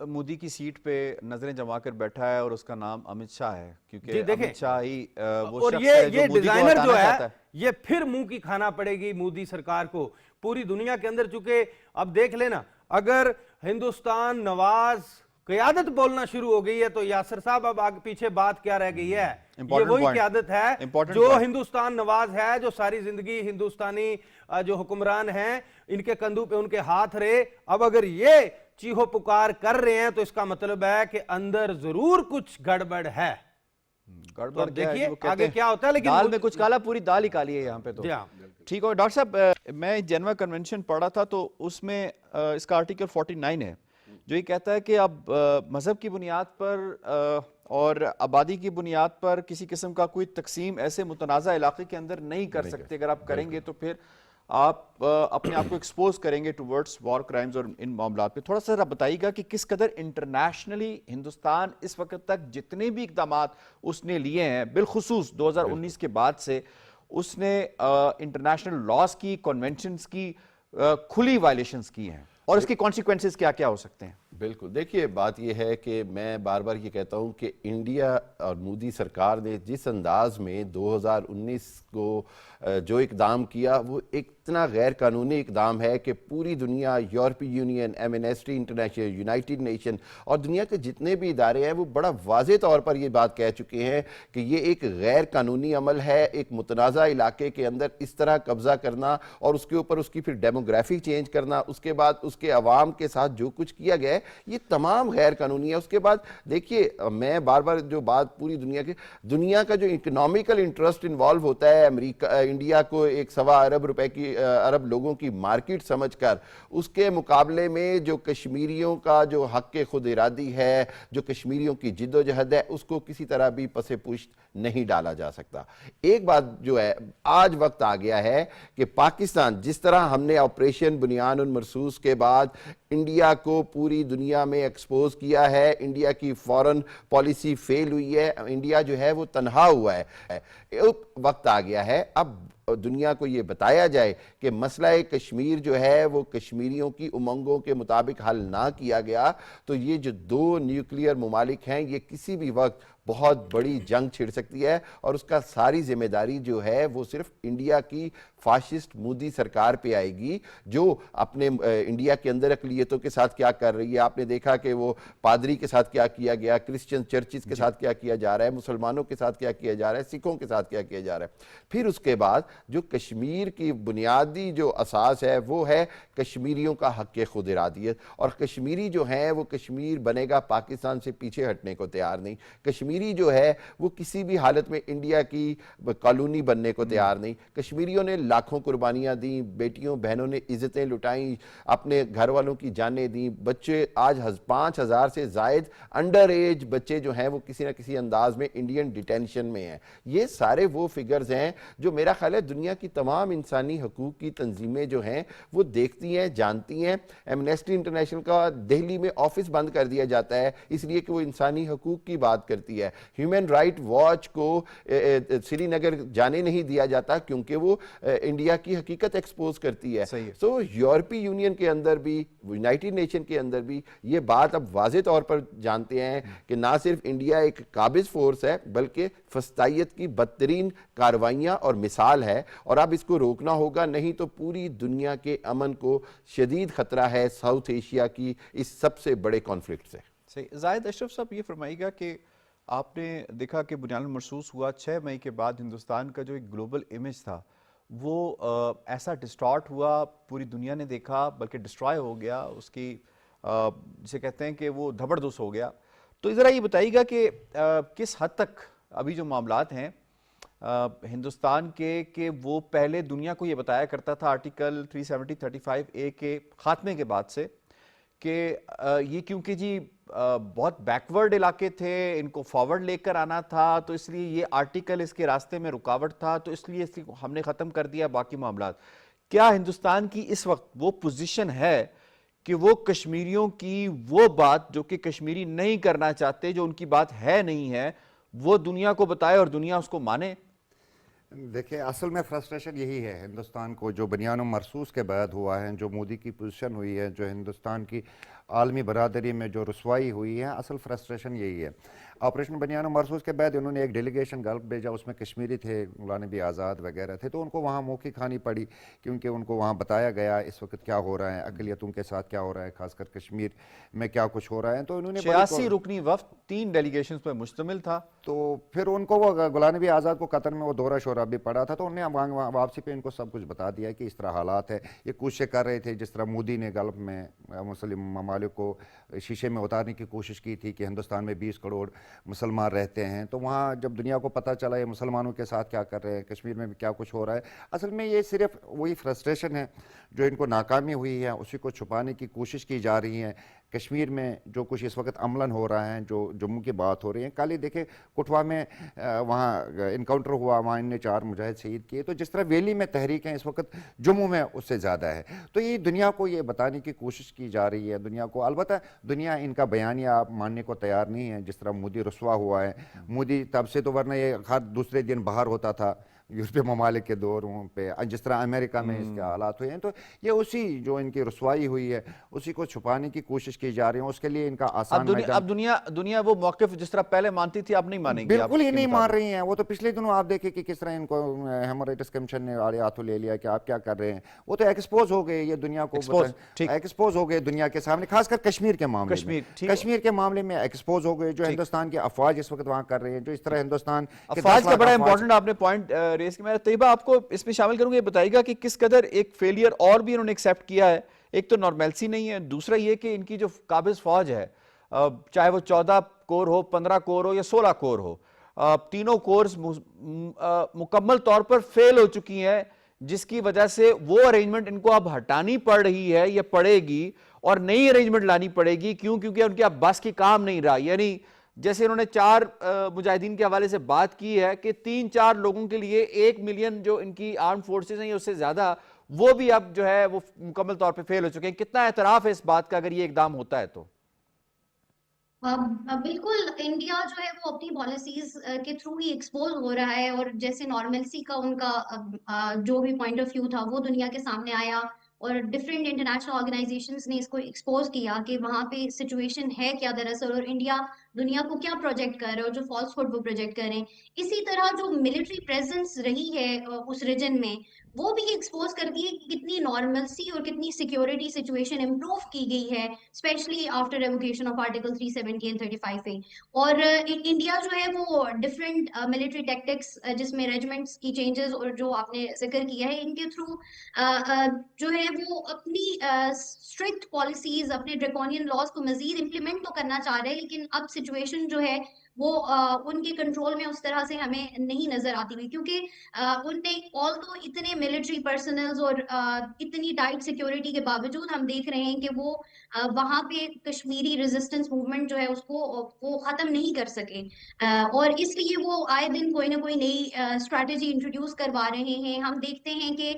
مودی کی سیٹ پہ نظریں جما کر بیٹھا ہے اور اس کا نام امت شاہ ہے، کیونکہ امت شاہ ہی وہ اور شخص ہے جو یہ مودی کو ڈیزائنر ہٹانا جو چاہتا ہے ہے. یہ پھر منہ کی کھانا پڑے گی مودی سرکار کو پوری دنیا کے اندر. چونکہ اب دیکھ لینا، اگر ہندوستان نواز قیادت بولنا شروع ہو گئی ہے تو یاسر صاحب اب آگے پیچھے بات کیا رہ گئی ہے. یہ وہی قیادت ہے جو ہندوستان نواز ہے، جو ساری زندگی ہندوستانی جو حکمران ہیں ان کے کندھوں پہ ان کے ہاتھ رہے. اب اگر یہ چیخو پکار کر رہے ہیں تو اس کا مطلب ہے کہ اندر ضرور کچھ گڑبڑ ہے. گڑبڑ دیکھیے آگے کیا ہوتا ہے. لیکن دال میں کچھ کالا، پوری دال ہی کالی ہے یہاں پہ. تو ٹھیک ہو ڈاکٹر صاحب، میں جنیوا کنونشن پڑھا تھا تو اس میں اس کا آرٹیکل 49 ہے جو یہ کہتا ہے کہ اب مذہب کی بنیاد پر اور آبادی کی بنیاد پر کسی قسم کا کوئی تقسیم ایسے متنازع علاقے کے اندر نہیں کر سکتے. اگر آپ کریں گے تو پھر آپ اپنے آپ کو ایکسپوز کریں گے ٹوورڈز وار کرائمز اور ان معاملات پہ. تھوڑا سا ذرا بتائیے گا کہ کس قدر انٹرنیشنلی ہندوستان اس وقت تک جتنے بھی اقدامات اس نے لیے ہیں، بالخصوص 2019 کے بعد سے اس نے انٹرنیشنل لاز کی، کنونشنز کی کھلی وائلیشنز کی ہیں، اور اس کی کانسیکوینسز کیا کیا ہو سکتے ہیں؟ بالکل، دیکھیے بات یہ ہے کہ میں بار بار یہ کہتا ہوں کہ انڈیا اور مودی سرکار نے جس انداز میں 2019 کو جو اقدام کیا وہ اتنا غیر قانونی اقدام ہے کہ پوری دنیا، یورپی union, Amnesty international, United nation اور دنیا کے جتنے بھی ادارے ہیں وہ بڑا واضح طور پر یہ بات کہہ چکے ہیں کہ یہ ایک غیر قانونی عمل ہے. ایک متنازع علاقے کے اندر اس طرح قبضہ کرنا اور اس کے اوپر اس کی پھر ڈیموگرافی چینج کرنا، اس کے بعد اس کے عوام کے ساتھ جو کچھ کیا گیا ہے یہ تمام غیر قانونی ہے. اس کے بعد دیکھیے میں بار بار جو بات پوری دنیا کا جو اکنامیکل انٹرسٹ انوالو ہوتا ہے، امریکہ انڈیا کو ایک 1.25 ارب روپے کی عرب لوگوں کی مارکیٹ سمجھ کر، اس کے مقابلے میں جو کشمیریوں کا جو حق خود ارادی ہے، جو کشمیریوں کی جد و جہد ہے، اس کو کسی طرح بھی پس پشت نہیں ڈالا جا سکتا. ایک بات جو ہے آج وقت آ گیا ہے کہ پاکستان جس طرح ہم نے آپریشن بنیان المرصوص کے بعد انڈیا کو پوری دنیا میں ایکسپوز کیا ہے، انڈیا کی فورن پالیسی فیل ہوئی ہے، انڈیا جو ہے وہ تنہا ہوا ہے. وقت آ گیا ہے اب دنیا کو یہ بتایا جائے کہ مسئلہ کشمیر جو ہے وہ کشمیریوں کی امنگوں کے مطابق حل نہ کیا گیا تو یہ جو 2 نیوکلیئر ممالک ہیں یہ کسی بھی وقت بہت بڑی جنگ چھڑ سکتی ہے، اور اس کا ساری ذمہ داری جو ہے وہ صرف انڈیا کی فاشسٹ مودی سرکار پہ آئے گی، جو اپنے انڈیا کے اندر اقلیتوں کے ساتھ کیا کر رہی ہے. آپ نے دیکھا کہ وہ پادری کے ساتھ کیا کیا گیا، کرسچن چرچز کے ساتھ کیا کیا جا رہا ہے، مسلمانوں کے ساتھ کیا کیا جا رہا ہے، سکھوں کے ساتھ کیا کیا جا رہا ہے. پھر اس کے بعد جو کشمیر کی بنیادی جو اساس ہے وہ ہے کشمیریوں کا حق خود ارادیت، اور کشمیری جو ہیں وہ کشمیر بنے گا پاکستان سے پیچھے ہٹنے کو تیار نہیں. کشمیری جو ہے وہ کسی بھی حالت میں انڈیا کی کالونی بننے کو تیار نہیں. کشمیریوں نے لاکھوں قربانیاں دیں، بیٹیوں بہنوں نے عزتیں لٹائیں، اپنے گھر والوں کی جانیں دیں. بچے آج 5000 سے زائد انڈر ایج بچے جو ہیں وہ کسی نہ کسی انداز میں انڈین ڈیٹینشن میں ہیں. یہ سارے وہ فگرز ہیں جو میرا خیال ہے دنیا کی تمام انسانی حقوق کی تنظیمیں جو ہیں وہ دیکھتی ہیں، جانتی ہیں. ایمنسٹی انٹرنیشنل کا دہلی میں آفس بند کر دیا جاتا ہے اس لیے کہ وہ انسانی حقوق کی بات کرتی ہے. ہے. ہیومن رائٹ واچ کو سری نگر جانے نہیں دیا جاتا کیونکہ وہ انڈیا کی حقیقت ایکسپوز کرتی ہے. سو یورپی یونین کے اندر بھی, یونائٹڈ نیشن کے اندر بھی یہ بات اب واضح طور پر جانتے ہیں کہ نہ صرف انڈیا ایک قابض فورس ہے بلکہ فسطائیت کی بدترین کارروائیاں اور مثال ہے, اور اب اس کو روکنا ہوگا, نہیں تو پوری دنیا کے امن کو شدید خطرہ ہے ساؤتھ ایشیا کی اس سب سے بڑے کانفلکٹ سے. صحیح. زاہد اشرف صاحب یہ فرمائیے گا کہ آپ نے دیکھا کہ بنیاد مرصوص ہوا 6 مئی کے بعد ہندوستان کا جو ایک گلوبل امیج تھا وہ ایسا ڈسٹارٹ ہوا, پوری دنیا نے دیکھا, بلکہ ڈسٹرائے ہو گیا, اس کی جسے کہتے ہیں کہ وہ دھبردس ہو گیا. تو ذرا یہ بتائیے گا کہ کس حد تک ابھی جو معاملات ہیں ہندوستان کے, کہ وہ پہلے دنیا کو یہ بتایا کرتا تھا آرٹیکل 370-35A کے خاتمے کے بعد سے کہ یہ کیونکہ جی بہت بیکورڈ علاقے تھے, ان کو فارورڈ لے کر آنا تھا, تو اس لیے یہ آرٹیکل اس کے راستے میں رکاوٹ تھا, تو اس لیے ہم نے ختم کر دیا باقی معاملات. کیا ہندوستان کی اس وقت وہ پوزیشن ہے کہ وہ کشمیریوں کی وہ بات جو کہ کشمیری نہیں کرنا چاہتے, جو ان کی بات ہے نہیں ہے, وہ دنیا کو بتائے اور دنیا اس کو مانے؟ دیکھیں اصل میں فرسٹریشن یہی ہے ہندوستان کو, جو بنیاد مرصوص کے بعد ہوا ہے, جو مودی کی پوزیشن ہوئی ہے, جو ہندوستان کی عالمی برادری میں جو رسوائی ہوئی ہے, اصل فرسٹریشن یہی ہے. آپریشن بنیاد مرصوص کے بعد انہوں نے ایک ڈیلیگیشن گلف بھیجا, اس میں کشمیری تھے, غلام نبی آزاد وغیرہ تھے, تو ان کو وہاں موقع کھانی پڑی کیونکہ ان کو وہاں بتایا گیا اس وقت کیا ہو رہا ہے, اقلیتوں کے ساتھ کیا ہو رہا ہے, خاص کر کشمیر میں کیا کچھ ہو رہا ہے. تو انہوں نے 86 رکنی وفد 3 ڈیلیگیشنز پر مشتمل تھا. تو پھر ان کو وہ غلام نبی آزاد کو قطر میں وہ دورہ شورا بھی پڑا تھا, تو انہوں نے واپسی پہ ان کو سب کچھ بتا دیا کہ اس طرح حالات ہے, یہ کوششیں کر رہے تھے, جس طرح مودی نے گلف میں مسلم ممالک کو شیشے میں اتارنے کی کوشش کی تھی کہ ہندوستان میں 20 کروڑ مسلمان رہتے ہیں, تو وہاں جب دنیا کو پتہ چلا یہ مسلمانوں کے ساتھ کیا کر رہے ہیں, کشمیر میں بھی کیا کچھ ہو رہا ہے, اصل میں یہ صرف وہی فرسٹریشن ہے جو ان کو ناکامی ہوئی ہے, اسی کو چھپانے کی کوشش کی جا رہی ہے. کشمیر میں جو کچھ اس وقت عملاً ہو رہا ہے, جو جموں کی بات ہو رہی ہے, کل ہی دیکھیں کٹھوا میں وہاں انکاؤنٹر ہوا, وہاں ان نے 4 مجاہد شہید کیے, تو جس طرح ویلی میں تحریک ہیں اس وقت جموں میں اس سے زیادہ ہے. تو یہ دنیا کو یہ بتانے کی کوشش کی جا رہی ہے دنیا کو, البتہ دنیا ان کا بیانیہ آپ ماننے کو تیار نہیں ہے. جس طرح مودی رسوا ہوا ہے, مودی تب سے تو ورنہ یہ ہر دوسرے دن باہر ہوتا تھا یورپی ممالک کے دوروں پہ, جس طرح امریکہ میں اس کے حالات ہوئے ہیں, تو یہ اسی جو ان کی رسوائی ہوئی ہے اسی کو چھپانے کی کوشش کی جا رہی ہے. اس کے لیے ان کا آسان اب دنیا وہ موقف جس طرح پہلے مانتی تھی اب نہیں مانیں گی, بالکل ہی نہیں مان رہی ہیں. وہ تو پچھلے دنوں آپ دیکھیں کہ کس طرح ان کو ہیومن رائٹس کمیشن نے آڑے ہاتھوں لے لیا کہ آپ کیا کر رہے ہیں, وہ تو ایکسپوز ہو گئے, یہ دنیا کو ایکسپوز ہو گئے دنیا کے سامنے, خاص کر کشمیر کے معاملے میں, کشمیر کے معاملے میں ایکسپوز ہو گئے, جو ہندوستان کے افواج اس وقت وہاں کر رہے ہیں, جو اس طرح ہندوستان افواج کا بڑا امپورٹنٹ آپ نے پوائنٹ ریز کیا. میں طیبہ آپ کو اس میں شامل کروں گا, یہ بتائیے گا کہ کس قدر ایک فیلئر اور بھی انہوں نے ایکسیپٹ کیا ہے. ایک تو نارمیلسی نہیں ہے, دوسرا یہ کہ ان کی جو قابض فوج ہے, چاہے وہ 14 کور ہو, 15 کور ہو یا 16 کور ہو, تینوں کورز مکمل طور پر فیل ہو چکی ہیں, جس کی وجہ سے وہ ارینجمنٹ ان کو اب ہٹانی پڑ رہی ہے یا پڑے گی, اور نئی ارینجمنٹ لانی پڑے گی. کیوں؟ کیونکہ ان کے اب بس کی کام نہیں رہا. یعنی جیسے انہوں نے 4 مجاہدین کے حوالے سے بات کی ہے کہ 3-4 لوگوں کے لیے 1 ملین جو ان کی آرم فورسز ہیں یا اس سے زیادہ, وہ بھی اب جو ہے وہ مکمل طور پہ فیل ہو چکے ہیں. کتنا اعتراف ہے اس بات کا اگر یہ اقدام ہوتا ہے تو؟ بالکل, انڈیا جو ہے وہ اپنی پالیسیز کے تھرو ہی ایکسپوز ہو رہا ہے, اور جیسے نارملسی کا ان کا جو بھی پوائنٹ آف ویو تھا وہ دنیا کے سامنے آیا, اور ڈفرینٹ انٹرنیشنل آرگنائزیشنز نے اس کو ایکسپوز کیا کہ وہاں پہ سچویشن ہے کیا دراصل, اور انڈیا دنیا کو کیا پروجیکٹ کر رہے ہیں, اور جو فالس ہوڈ وہ پروجیکٹ کر رہے ہیں. اسی طرح جو ملٹری پریزنس رہی ہے اس ریجن میں, وہ بھی ایکسپوز کرتی ہے کہ کتنی نارملسی اور کتنی سیکیورٹی سچویشن امپروو کی گئی ہے, especially after revocation of article 370 and 35A. اور انڈیا جو ہے وہ ڈفرینٹ ملٹری ٹیکٹکس, جس میں ریجمنٹس کی چینجز اور جو آپ نے ذکر کیا ہے, ان کے تھرو جو ہے وہ اپنی اسٹرکٹ پالیسیز, اپنے ڈریکونین لاز کو مزید امپلیمنٹ تو کرنا چاہ رہے ہیں, لیکن اب سچویشن جو ہے وہ ان کے کنٹرول میں اس طرح سے ہمیں نہیں نظر آتی ہوئی, کیونکہ ان نے آل تو اتنے ملٹری پرسنلز اور اتنی ٹائٹ سیکیورٹی کے باوجود ہم دیکھ رہے ہیں کہ وہ وہاں پہ کشمیری ریزسٹنس موومنٹ جو ہے اس کو وہ ختم نہیں کر سکے, اور اس لیے وہ آئے دن کوئی نہ کوئی نئی اسٹریٹجی انٹروڈیوس کروا رہے ہیں. ہم دیکھتے ہیں کہ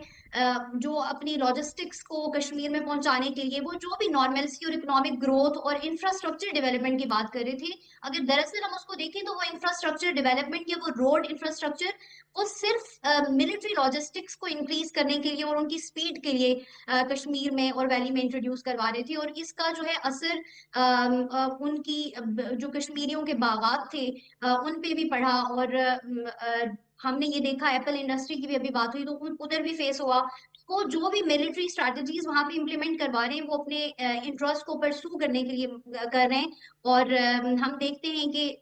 جو اپنی لاجسٹکس کو کشمیر میں پہنچانے کے لیے وہ جو بھی نارملسی اور اکنامک گروتھ اور انفراسٹرکچر ڈیولپمنٹ کی بات کر رہے تھے, اگر دراصل ہم اس کو دیکھیں تو وہ انفراسٹرکچر ڈیولپمنٹ یا وہ روڈ انفراسٹرکچر وہ صرف ملٹری لاجسٹکس کو انکریز کرنے کے لیے اور ان کی سپیڈ کے لیے کشمیر میں اور ویلی میں انٹروڈیوس کروا رہے تھے، اور اس کا جو ہے اثر ان کی جو کشمیریوں کے باغات تھے ان پہ بھی پڑا، اور ہم نے یہ دیکھا ایپل انڈسٹری کی بھی ابھی بات ہوئی تو ادھر بھی فیس ہوا. کو جو بھی ملٹری اسٹریٹجیز وہاں پہ امپلیمنٹ کروا رہے ہیں وہ اپنے انٹرسٹ کو پرسو کرنے کے لیے کر رہے ہیں، اور ہم دیکھتے ہیں کہ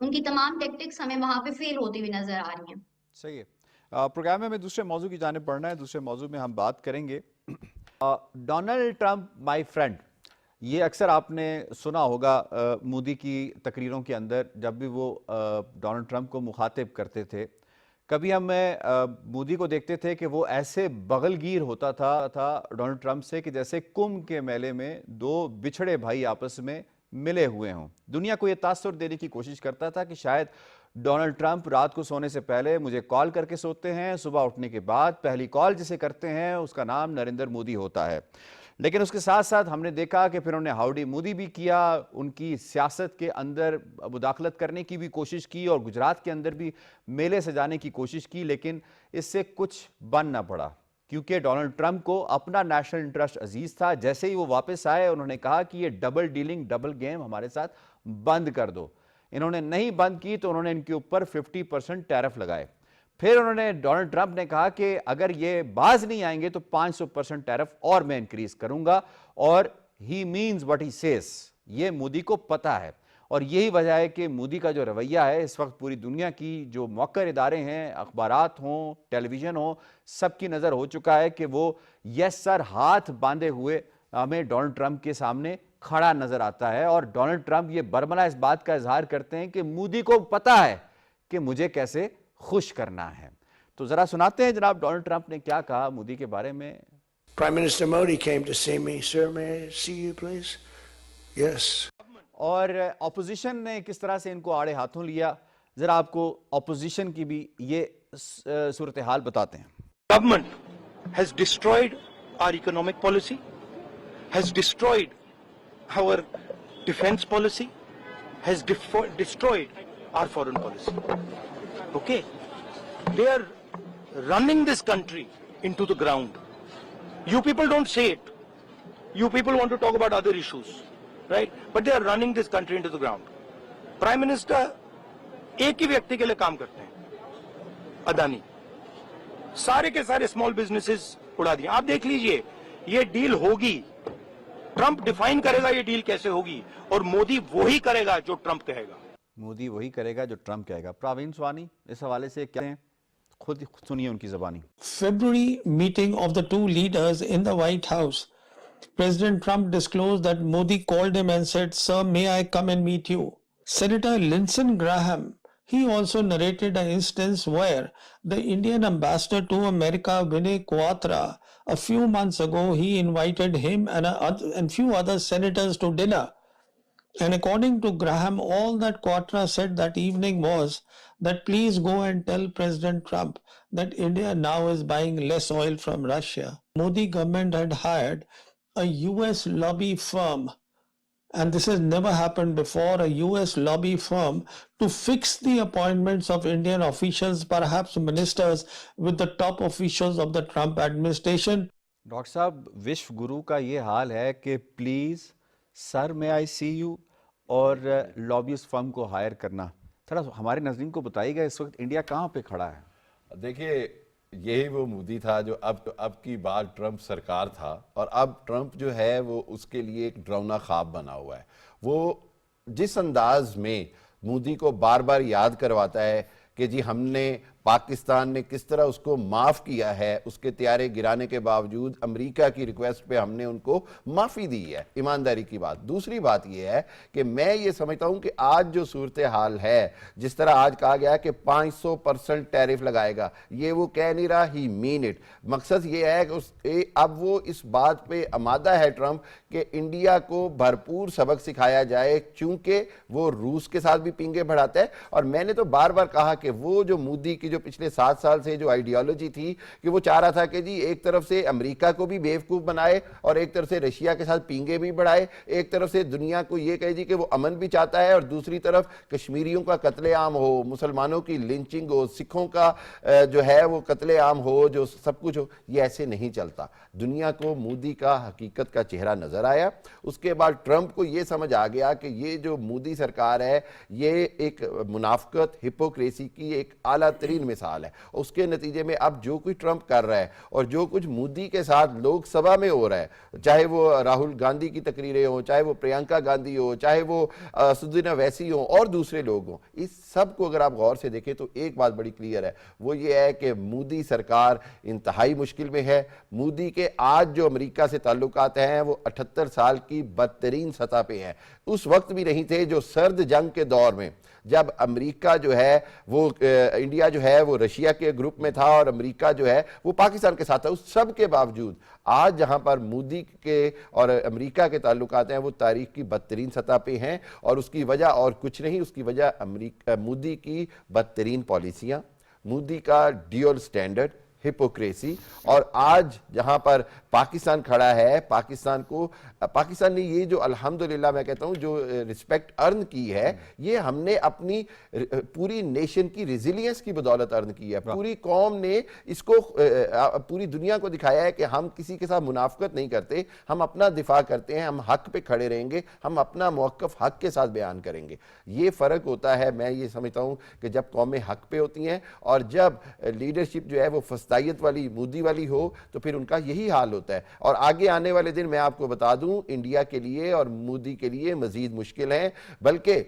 ان کی تمام ٹیکٹکس ہمیں وہاں پہ فیل ہوتی ہوئی نظر آ رہی ہیں. صحیح ہے. پروگرام میں ہمیں دوسرے موضوع کی جانب بڑھنا ہے. دوسرے موضوع میں ہم بات کریں گے ڈونلڈ ٹرمپ مائی فرینڈ. یہ اکثر آپ نے سنا ہوگا مودی کی تقریروں کے اندر جب بھی وہ ڈونلڈ ٹرمپ کو مخاطب کرتے تھے. کبھی ہم مودی کو دیکھتے تھے کہ وہ ایسے بغل گیر ہوتا تھا ڈونلڈ ٹرمپ سے کہ جیسے کمبھ کے میلے میں دو بچھڑے بھائی آپس میں ملے ہوئے ہوں. دنیا کو یہ تاثر دینے کی کوشش کرتا تھا کہ شاید ڈونلڈ ٹرمپ رات کو سونے سے پہلے مجھے کال کر کے سوتے ہیں، صبح اٹھنے کے بعد پہلی کال جسے کرتے ہیں اس کا نام نریندر مودی ہوتا ہے. لیکن اس کے ساتھ ساتھ ہم نے دیکھا کہ پھر انہوں نے ہاؤڈی مودی بھی کیا، ان کی سیاست کے اندر مداخلت کرنے کی بھی کوشش کی اور گجرات کے اندر بھی میلے سجانے کی کوشش کی، لیکن اس سے کچھ بن نہ پڑا کیونکہ ڈونلڈ ٹرمپ کو اپنا نیشنل انٹرسٹ عزیز تھا. جیسے ہی وہ واپس آئے انہوں نے کہا کہ یہ ڈبل ڈیلنگ ڈبل گیم ہمارے ساتھ بند کر دو. انہوں نے نہیں بند کی تو انہوں نے ان کے اوپر 50% ٹیرف لگائے. پھر انہوں نے ڈونلڈ ٹرمپ نے کہا کہ اگر یہ باز نہیں آئیں گے تو 500% ٹیرف اور میں انکریز کروں گا، اور ہی مینز واٹ ہی سیز. یہ مودی کو پتا ہے اور یہی وجہ ہے کہ مودی کا جو رویہ ہے اس وقت پوری دنیا کی جو موقر ادارے ہیں، اخبارات ہوں، ٹیلی ویژن ہوں، سب کی نظر ہو چکا ہے کہ وہ یس سر ہاتھ باندھے ہوئے ہمیں ڈونلڈ ٹرمپ کے سامنے کھڑا نظر آتا ہے. اور ڈونلڈ ٹرمپ یہ برملا اس بات کا اظہار کرتے ہیں کہ مودی کو پتا ہے کہ مجھے کیسے خوش کرنا ہے. تو ذرا سناتے ہیں جناب ڈونلڈ ٹرمپ نے کیا کہا مودی کے بارے میں. Prime Minister Modi came to see me. Sir, may I see you, please? Yes. اور اپوزیشن نے کس طرح سے ان کو آڑے ہاتھوں لیا، ذرا آپ کو اپوزیشن کی بھی یہ صورتحال بتاتے ہیں. Government has destroyed our economic policy, has destroyed our defense policy, has destroyed our foreign policy. Okay? They are running this country into the ground. You people don't say it. You people want to talk about other issues, right? But they are running this country into the ground. Prime Minister ایک ہی ویکتی کے لیے کام کرتے ہیں، اڈانی. سارے کے سارے small businesses اڑا دیا. آپ دیکھ لیجئے یہ ڈیل ہوگی، ٹرمپ ڈیفائن کرے گا یہ ڈیل کیسے ہوگی، اور مودی وہی کرے گا جو ٹرمپ کہے گا. مودی وہی کرے گا جو ٹرمپ کہے گا. پراوین سوانی اس حوالے سے کیا ہیں، خود سنیے ان کی زبانی. February meeting of the two leaders in the White House, President Trump disclosed that Modi called him and said, "Sir, may I come and meet you?" Senator Lindsey Graham, he also narrated an instance where the Indian ambassador to America, Vinay Quatra, a few months ago, he invited him and few other senators to dinner. And according to Graham, all that Quatra said that evening was that please go and tell President Trump that India now is buying less oil from Russia. Modi government had hired a US lobby firm, and this has never happened before, a US lobby firm to fix the appointments of Indian officials, perhaps ministers, with the top officials of the Trump administration. Doctor صاحب وشو گرو کا یہ حال ہے کہ please sir میں آئی سی you اور لابیس فرم کو higher کرنا. تھوڑا ہمارے ناظرین کو بتائیے گا اس وقت انڈیا کہاں پہ کھڑا ہے. دیکھیے یہی وہ مودی تھا جو اب کی بار ٹرمپ سرکار تھا، اور اب ٹرمپ جو ہے وہ اس کے لیے ایک ڈراؤنا خواب بنا ہوا ہے. وہ جس انداز میں مودی کو بار بار یاد کرواتا ہے کہ جی ہم نے پاکستان نے کس طرح اس کو معاف کیا ہے، اس کے طیارے گرانے کے باوجود امریکہ کی ریکویسٹ پہ ہم نے ان کو معافی دی ہے. ایمانداری کی بات. دوسری بات یہ ہے کہ میں یہ سمجھتا ہوں کہ آج جو صورتحال ہے، جس طرح آج کہا گیا کہ 500% ٹیرف لگائے گا، یہ وہ کہہ نہیں رہا، ہی مین اٹ. مقصد یہ ہے کہ اب وہ اس بات پہ آمادہ ہے ٹرمپ کہ انڈیا کو بھرپور سبق سکھایا جائے، چونکہ وہ روس کے ساتھ بھی پینگے بڑھاتا ہے. اور میں نے تو بار بار کہا کہ وہ جو مودی کی جو جو پچھلے 7 سال سے جو آئیڈیالوجی تھی کہ وہ چاہ رہا تھا کہ جی ایک طرف سے امریکہ کو بھی بیوقوف بنائے اور ایک طرف سے رشیا کے ساتھ پینگے بھی بڑھائے, ایک طرف سے دنیا کو یہ کہے جی کہ وہ امن بھی چاہتا ہے اور دوسری طرف کشمیریوں کا قتل عام ہو, مسلمانوں کی لنچنگ ہو, سکھوں کا جو ہے وہ قتل عام ہو, جو سب کچھ ہو. یہ ایسے نہیں چلتا. دنیا کو مودی کا حقیقت کا چہرہ نظر آیا. اس کے بعد ٹرمپ کو یہ سمجھ آ گیا کہ یہ جو مودی سرکار ہے یہ ایک منافقت, ہپوکریسی کی ایک اعلیٰ ترین مثال ہے. اس کے نتیجے میں اب جو کچھ ٹرمپ کر رہا ہے اور جو کچھ مودی کے ساتھ لوک سبھا میں ہو رہا ہے, چاہے وہ راہل گاندھی کی تقریریں ہوں, چاہے وہ پرینکا گاندھی ہو, چاہے وہ سدھینا ویسی ہوں اور دوسرے لوگ ہوں, اس سب کو اگر آپ غور سے دیکھیں تو ایک بات بڑی کلیئر ہے, وہ یہ ہے کہ مودی سرکار انتہائی مشکل میں ہے. مودی کے آج جو امریکہ سے تعلقات ہیں وہ 78 سال کی بدترین سطح پہ ہیں. اس وقت بھی نہیں تھے جو سرد جنگ کے دور میں, جب امریکہ جو ہے وہ انڈیا جو ہے وہ رشیا کے گروپ میں تھا اور امریکہ جو ہے وہ پاکستان کے ساتھ تھا. اس سب کے باوجود آج جہاں پر مودی کے اور امریکہ کے تعلقات ہیں وہ تاریخ کی بدترین سطح پہ ہیں, اور اس کی وجہ اور کچھ نہیں, اس کی وجہ مودی کی بدترین پالیسیاں, مودی کا ڈیول سٹینڈرڈ, ہپوکریسی. اور آج جہاں پر پاکستان کھڑا ہے, پاکستان نے یہ جو الحمدللہ میں کہتا ہوں جو رسپیکٹ ارن کی ہے, یہ ہم نے اپنی پوری نیشن کی ریزیلینس کی بدولت ارن کی ہے. پوری قوم نے اس کو پوری دنیا کو دکھایا ہے کہ ہم کسی کے ساتھ منافقت نہیں کرتے, ہم اپنا دفاع کرتے ہیں, ہم حق پہ کھڑے رہیں گے, ہم اپنا موقف حق کے ساتھ بیان کریں گے. یہ فرق ہوتا ہے. میں یہ سمجھتا ہوں کہ جب قومیں حق پہ ہوتی ہیں اور جب لیڈرشپ جو ہے وہ فسطائیت والی, مودی والی ہو, تو پھر ان کا یہی حال ہوتا ہے. اور آگے آنے والے دن میں آپ کو بتا دوں انڈیا کے لیے اور مودی کے لیے مزید مشکل ہیں, بلکہ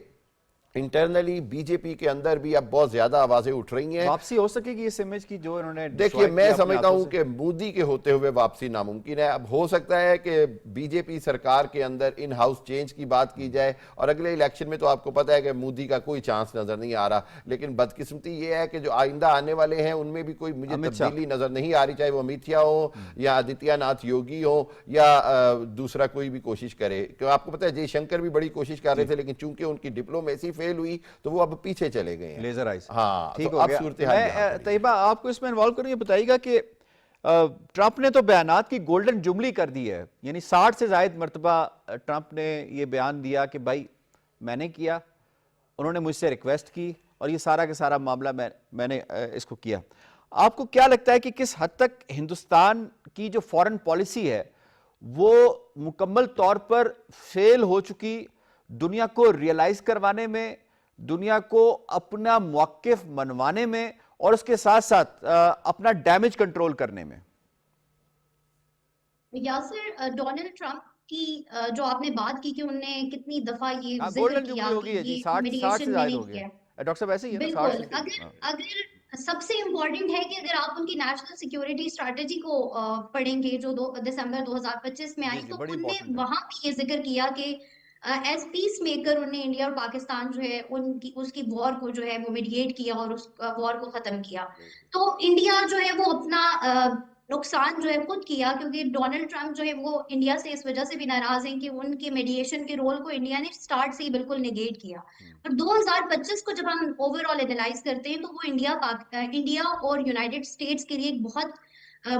انٹرنلی بی جے پی کے اندر بھی اب بہت زیادہ آوازیں اٹھ رہی ہیں. واپسی ہو سکے گی اس امیج کی جو انہوں نے دیکھیے میں سمجھتا ہوں کہ مودی کے ہوتے ہوئے واپسی ناممکن ہے. اب ہو سکتا ہے کہ بی جے پی سرکار کے اندر ان ہاؤس چینج کی بات کی جائے, اور اگلے الیکشن میں تو آپ کو پتا ہے کہ مودی کا کوئی چانس نظر نہیں آ رہا. لیکن بدقسمتی یہ ہے کہ جو آئندہ آنے والے ہیں ان میں بھی کوئی مجھے تبدیلی نظر نہیں آ رہی, چاہے وہ امیت شاہ ہو یا آدتیہ ناتھ یوگی ہو یا دوسرا کوئی بھی کوشش کرے. کہ آپ کو پتا ہے جے شنکر بھی بڑی کوشش کر رہے تھے, لیکن چونکہ ان کی ڈپلومیسی فیل ہوئی تو وہ اب پیچھے چلے گئے ہیں. Laser eyes. ہاں ٹھیک ہو گیا. میں طیبہ آپ کو اس میں انوالو کروں, یہ بتائیے گا کہ ٹرمپ نے تو بیانات کی گولڈن جملی کر دی ہے, یعنی 60 سے زائد مرتبہ ٹرمپ نے یہ بیان دیا کہ بھائی میں نے کیا, انہوں نے مجھ سے ریکویسٹ کی اور یہ سارا کا سارا معاملہ میں نے اس کو کیا. آپ کو کیا لگتا ہے کہ کس حد تک ہندوستان کی جو فورن پالیسی ہے وہ مکمل طور پر فیل ہو چکی دنیا کو ریئلائز کروانے میں, دنیا کو اپنا موقف منوانے میں, اور اس کے ساتھ ساتھ اپنا ڈیمیج کنٹرول کرنے میں؟ یاسر, ڈونلڈ ٹرمپ کی جو آپ نے بات کی کہ انہوں نے کتنی دفعہ یہ ذکر گولڈن کیا جملی ہو گئی ہے جی, 60 سے زائد ہو گیا. ڈاکٹر صاحب ایسے ہی ہے نا, 60 سے. بالکل. اگر سب سے امپورٹنٹ ہے کہ اگر آپ ان کی نیشنل سیکیورٹی اسٹریٹجی کو پڑھیں گے جو دسمبر 2025 میں آئی, تو ان نے وہاں بھی یہ ذکر کیا کہ ایز پیس میکر انہوں نے انڈیا اور پاکستان جو ہے اس کی وار کو جو ہے وہ میڈیٹ کیا اور اس وار کو ختم کیا. تو انڈیا جو ہے وہ اپنا نقصان جو ہے خود کیا, کیونکہ ڈونلڈ ٹرمپ جو ہے وہ انڈیا سے اس وجہ سے بھی ناراض ہیں کہ ان کے میڈیشن کے رول کو انڈیا نے سٹارٹ سے ہی بالکل نیگیٹ کیا. اور 2025 کو جب ہم اوور آل اینالائز کرتے ہیں تو وہ انڈیا اور یونائٹڈ اسٹیٹس کے لیے ایک بہت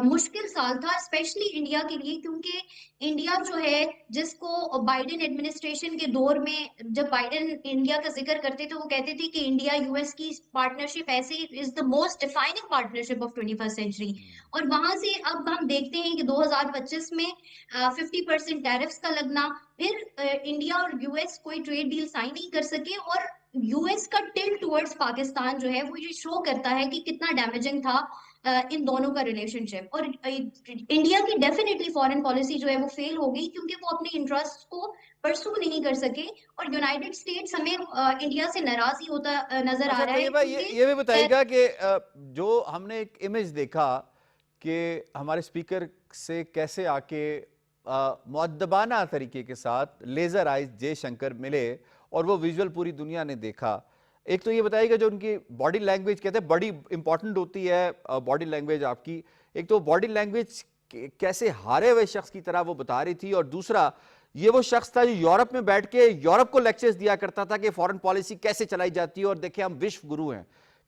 مشکل سال تھا, اسپیشلی انڈیا کے لیے, کیونکہ انڈیا جو ہے جس کو بائیڈن ایڈمنسٹریشن کے دور میں جب بائیڈن انڈیا کا ذکر کرتے تھے وہ کہتے تھے کہ انڈیا یو ایس کی پارٹنرشپ ایسے is the most defining partnership of 21st century. اور وہاں سے اب ہم دیکھتے ہیں کہ 2025 میں 50% ٹیرفس کا لگنا, پھر انڈیا اور یو ایس کوئی ٹریڈ ڈیل سائن نہیں کر سکے, اور یو ایس کا ٹلٹ ٹورڈز پاکستان جو ہے وہ یہ شو کرتا ہے کہ کتنا ڈیمیجنگ تھا ان دونوں کا ریلیشن شپ. اور انڈیا کی ڈیفینیٹلی فارن پالیسی جو ہے وہ فیل ہو گئی کیونکہ وہ اپنے انٹرسٹ کو پرسو نہیں کر سکے, اور یونائٹڈ اسٹیٹس ہمیں انڈیا سے ناراض ہی ہوتا نظر آ رہا ہے. یہ بھی بتائیے گا کہ جو ہم نے ایک امیج دیکھا کہ ہمارے اسپیکر سے کیسے آ کے مؤدبانہ طریقے کے ساتھ لیزر آئیز جے شنکر ملے اور وہ ویژول پوری دنیا نے دیکھا, ایک تو یہ بتائیے گا جو ان کی باڈی لینگویج کہتے ہیں بڑی امپورٹنٹ ہوتی ہے باڈی لینگویج آپ کی, ایک تو باڈی لینگویج کیسے ہارے ہوئے شخص کی طرح وہ بتا رہی تھی, اور دوسرا یہ وہ شخص تھا جو یورپ میں بیٹھ کے یورپ کو لیکچرز دیا کرتا تھا کہ فورن پالیسی کیسے چلائی جاتی ہے, اور دیکھیں ہم وشو گرو ہیں.